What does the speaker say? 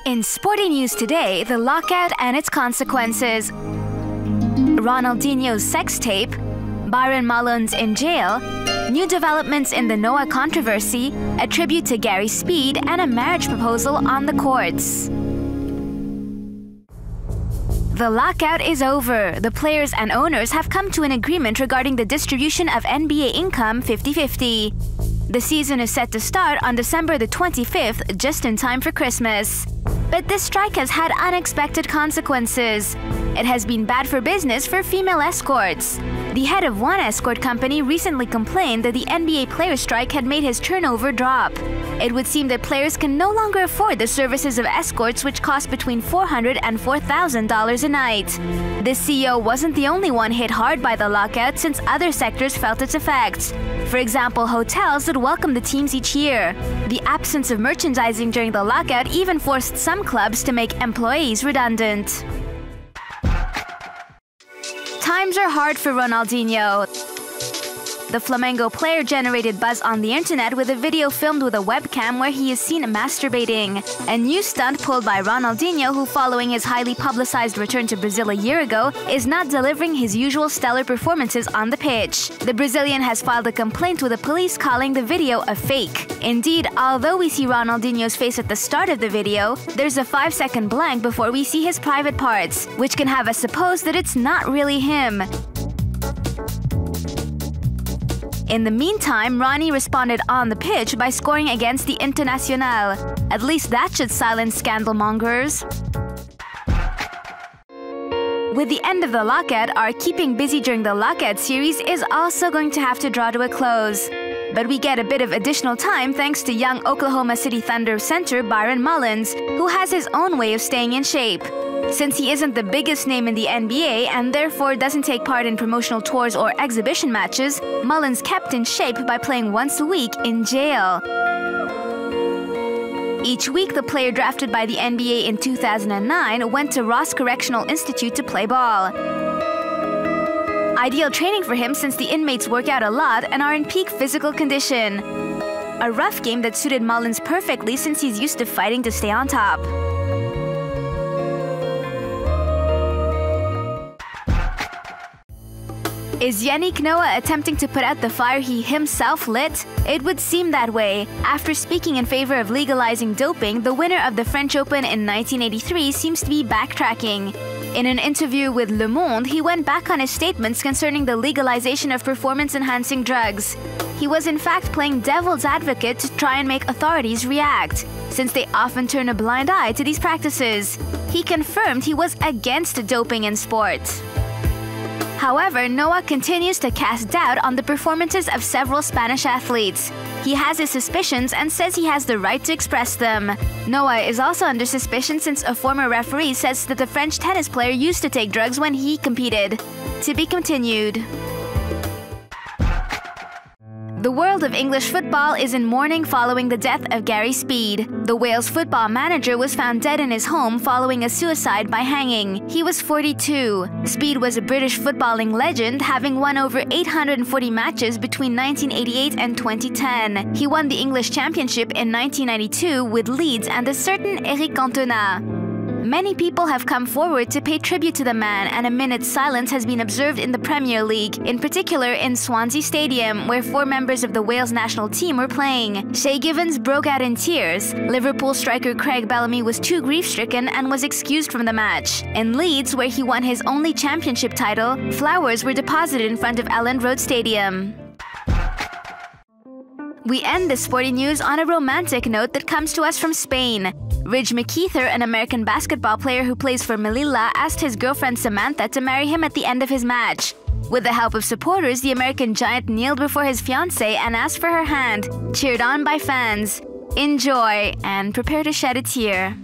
In Sporty news today, the lockout and its consequences. Ronaldinho's sex tape, Byron Mullens in jail, new developments in the Noah controversy, a tribute to Gary Speed, and a marriage proposal on the courts. The lockout is over. The players and owners have come to an agreement regarding the distribution of NBA income 50-50. The season is set to start on December the 25th, just in time for Christmas. But this strike has had unexpected consequences. It has been bad for business for female escorts. The head of one escort company recently complained that the NBA player strike had made his turnover drop. It would seem that players can no longer afford the services of escorts, which cost between $400 and $4,000 a night. This CEO wasn't the only one hit hard by the lockout, since other sectors felt its effects. For example, hotels that welcome the teams each year. The absence of merchandising during the lockout even forced some clubs to make employees redundant. Times are hard for Ronaldinho. The Flamengo player generated buzz on the internet with a video filmed with a webcam where he is seen masturbating. A new stunt pulled by Ronaldinho, who, following his highly publicized return to Brazil a year ago, is not delivering his usual stellar performances on the pitch. The Brazilian has filed a complaint with the police, calling the video a fake. Indeed, although we see Ronaldinho's face at the start of the video, there's a 5-second blank before we see his private parts, which can have us suppose that it's not really him. In the meantime, Ronnie responded on the pitch by scoring against the Internacional. At least that should silence scandal mongers. With the end of the lockout, our keeping busy during the lockout series is also going to have to draw to a close. But we get a bit of additional time thanks to young Oklahoma City Thunder center Byron Mullens, who has his own way of staying in shape. Since he isn't the biggest name in the NBA and therefore doesn't take part in promotional tours or exhibition matches, Mullens kept in shape by playing once a week in jail. Each week, the player drafted by the NBA in 2009 went to Ross Correctional Institute to play ball. Ideal training for him since the inmates work out a lot and are in peak physical condition. A rough game that suited Mullens perfectly since he's used to fighting to stay on top. Is Yannick Noah attempting to put out the fire he himself lit? It would seem that way. After speaking in favor of legalizing doping, the winner of the French Open in 1983 seems to be backtracking. In an interview with Le Monde, he went back on his statements concerning the legalization of performance-enhancing drugs. He was in fact playing devil's advocate to try and make authorities react, since they often turn a blind eye to these practices. He confirmed he was against doping in sport. However, Noah continues to cast doubt on the performances of several Spanish athletes. He has his suspicions and says he has the right to express them. Noah is also under suspicion since a former referee says that the French tennis player used to take drugs when he competed. To be continued. The world of English football is in mourning following the death of Gary Speed. The Wales football manager was found dead in his home following a suicide by hanging. He was 42. Speed was a British footballing legend, having won over 840 matches between 1988 and 2010. He won the English Championship in 1992 with Leeds and a certain Eric Cantona. Many people have come forward to pay tribute to the man, and a minute's silence has been observed in the Premier League, in particular in Swansea Stadium, where 4 members of the Wales national team were playing. Shay Givens broke out in tears. Liverpool striker Craig Bellamy was too grief-stricken and was excused from the match. In Leeds, where he won his only championship title, flowers were deposited in front of Elland Road Stadium. We end this sporty news on a romantic note that comes to us from Spain. McKeither, an American basketball player who plays for Melilla, asked his girlfriend Samantha to marry him at the end of his match. With the help of supporters, the American giant kneeled before his fiancée and asked for her hand, cheered on by fans. Enjoy and prepare to shed a tear.